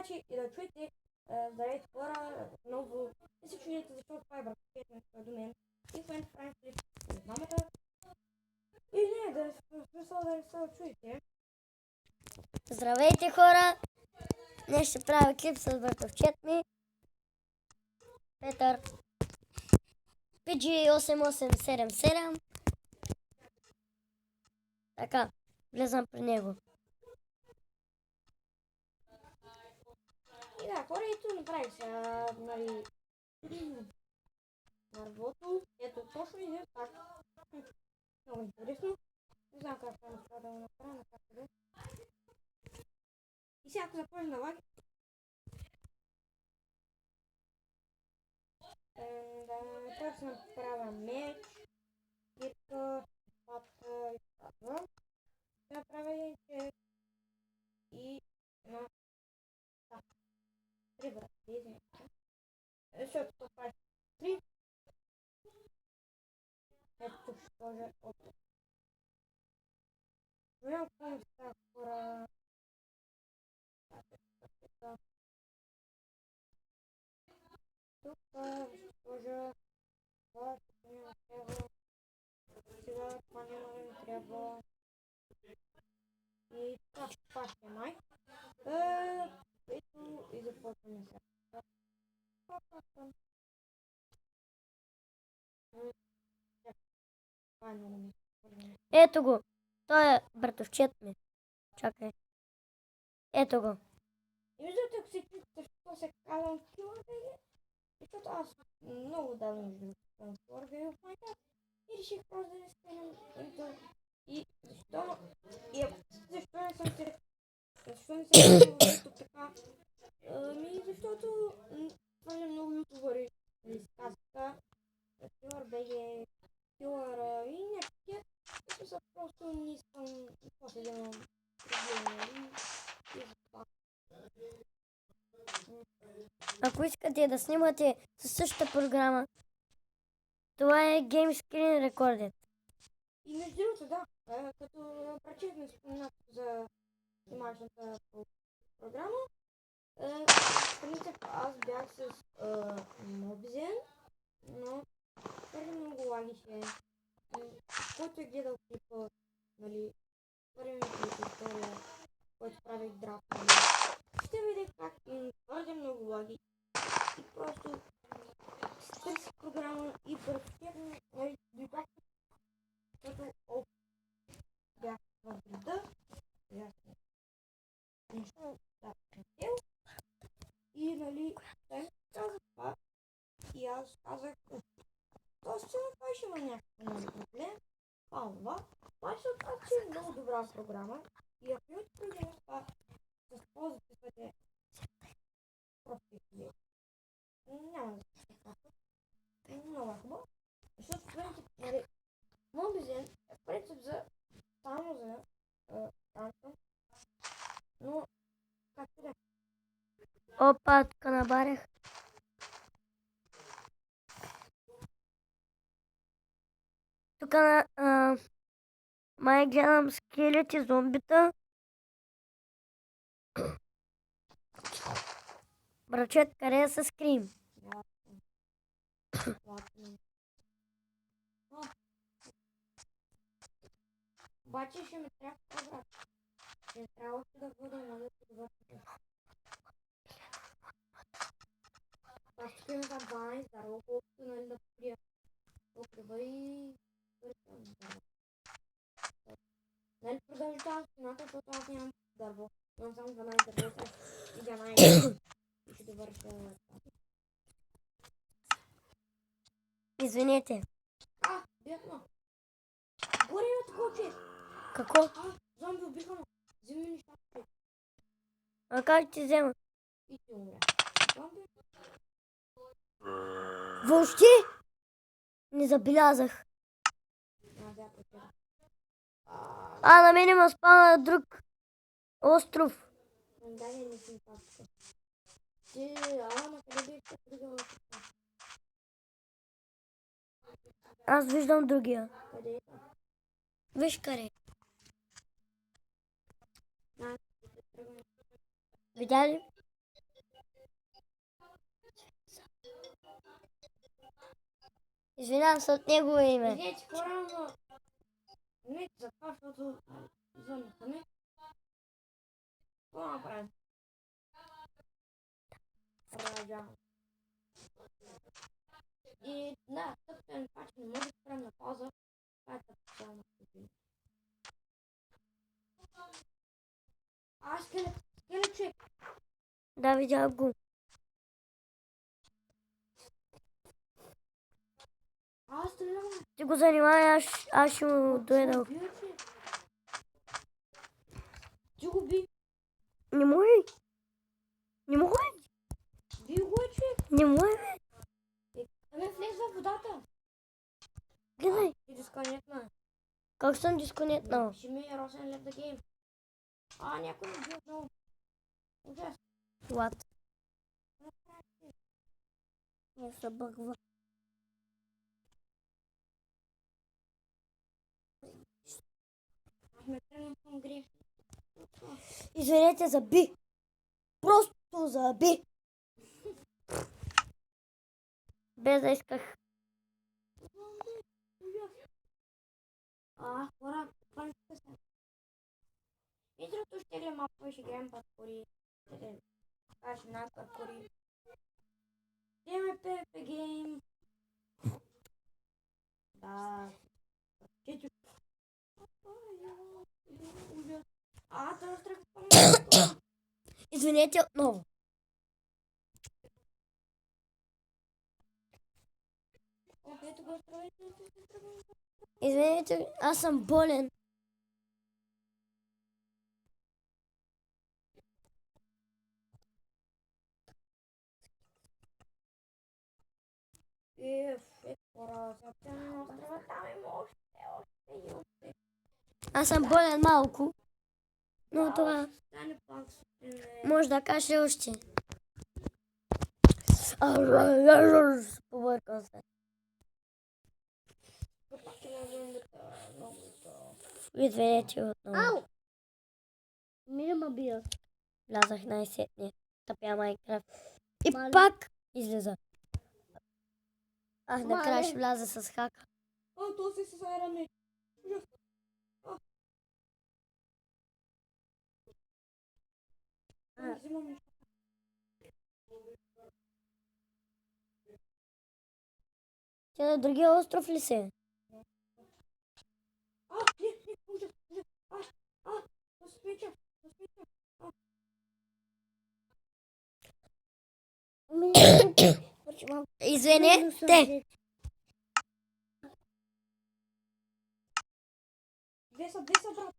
значи и да чуете, здравейте хора, много не се чудите, защото това е братовчетен до мен. И в момента правим клип с мамата. И не, да смисъл да не се чуете. Здравейте хора! Днес ще правя клип с братовчет ми Петър PG8877. Така, влезам при него. И да, хора, ето направих сега, нали, нарвото. Ето, точно един так. Много интересно. Не знам как това да го направя, на как да. И сега ако започне да лаги, да трябва да направя меч, кирка, папка и това. Да направя един чек и една три врата, извинете. Защото това прави три. Ето тук ще сложа от тук. Голямо помня с тази хора. Тук ще сложа това, което ми трябва. Сега това няма да ми трябва. И това ще е май. Ето и започваме сега. Това е много ми. Ето го. Той е братовчет ми. Чакай. Ето го. И виждате, ако се чуете, защо се казвам Килърбеги, защото аз много давно между съм Килърбеги в Майнкрафт и реших просто да не станем и защо не съм се казвал така, защото твърде много ютубъри изказаха Килърбеги, Килър и някакви, които са просто не искам после да имам проблеми и за това. Ако искате да снимате със същата програма, това е Game Screen Recorded. И между другото, да, като прочетме споменато за снимачната програма, в принцип аз бях с Mobizen, но твърде много лагише. Който е гледал клипа, нали, първи ми клип история, който правих драп, нали, ще видя как твърде много лаги и просто търси програма и практически, нали, дойдох, защото бях в града, бях нещо да хотел и, нали, той каза това и аз казах, то сигурно това ще има някакъв проблем, това се оказа, че е много добра програма и ако имате проблем с това, с какво записвате просто идея. Няма да се казва. Много е хубаво, защото в принцип, нали, Mobizen е в принцип само за Samsung, но както да. Опа, тук набарях. Тук май гледам скелети, зомбита. Брачет, къде е с Скрим? Обаче ще ми трябва това, ще ми трябва още да бъда много добър. Аз тук имам за 12 даро, колкото, нали, да покрива и нали, продължавам стената, защото аз нямам дърво. Имам само 12 дърво и 11 и ще довърша. Извинете. Бягна. Горе има такова човек. Какво? Зомби убиха ме. Вземи нещата. А как ти взема? И ти умря. Зомби? Въобще? Не забелязах. На мен има спана друг остров. Да, не си папка. Ти, ама къде бих тръгала? Аз виждам другия. Къде е? Виж къде. Видя ли? Извинявам се от негово име. Извинете, по-рано. Не, за това, защото вземаха ме. Какво направим? Продължавам. И да, тъпен пач не може да спрем на пауза. Това е тъпчално. Скелет човек. Да, видях го. Стрелям. Ти го занимавай, аз ще му доедал. Ти го би. Не може. Не може. Би го е човек. Не може. Ами влез във водата. Гледай. И дисконектна. Как съм дисконектнал? Ще ми е Росен Лев да гейм. Някой ми бил много. Ужас. What? Не се бъгва. Ме тръгнем към грешни. Извинете, заби. Просто заби. Без да исках. Хора, пънчета се. Итрото ще гледам малко и ще гледам паркури. Ще кажем на паркури. Имаме PvP гейм. Да. Чечо. Това страх спомня. Извинете отново. Ето го строите. Извинете, аз съм болен. Хора, съвсем на острова, там има още. Аз съм болен малко. Но това Стане пак може да каже още. Побъркал се. Извинете отново. Мирма бия. Влязах най-сетне. Тъпя Майнкрафт. И пак излиза. Накрая ще вляза с хака. То си с айраме. Взимам. Тя на другия остров ли се? Ужас. Посмича. Извинете. Две са, брат.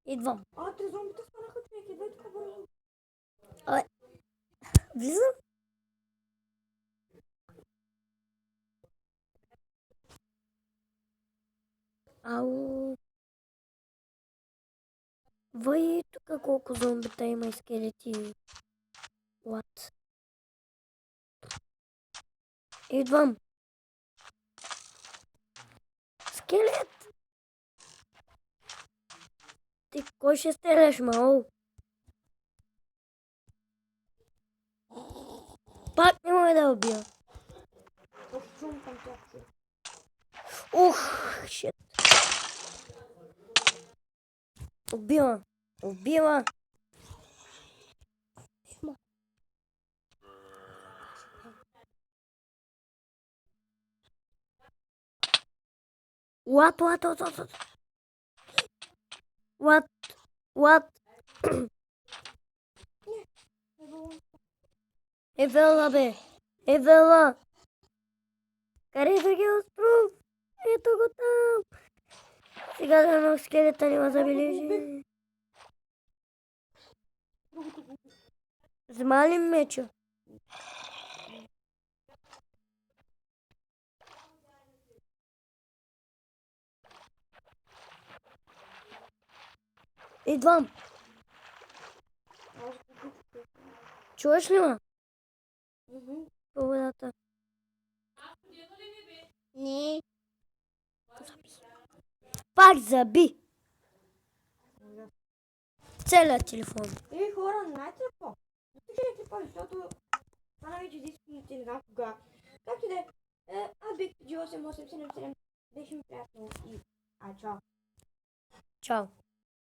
Идвам. Те зомбите станаха човек. Идвай тук бързо. Влизам. Ау. Вай, тук колко зомбита има и скелети. What? Идвам. Скелет. Ти кой ще стреляш, мал? Пак не мога да убия. Шум към тях човек. Ух, шит. Убила. What? Евела, бе. Евела. Къде е другия остров? Ето го там. Сега да едно скелета не ме забележи. Взема ли меча? Идвам. Чуваш ли ме? По водата. Не. Пак заби. Целият телефон. Ей, хора, знаете ли какво? Запишете клипа, защото това вече изисквате не знам кога. Както и да е, аз бих G8877, беше ми приятно и чао. Чао.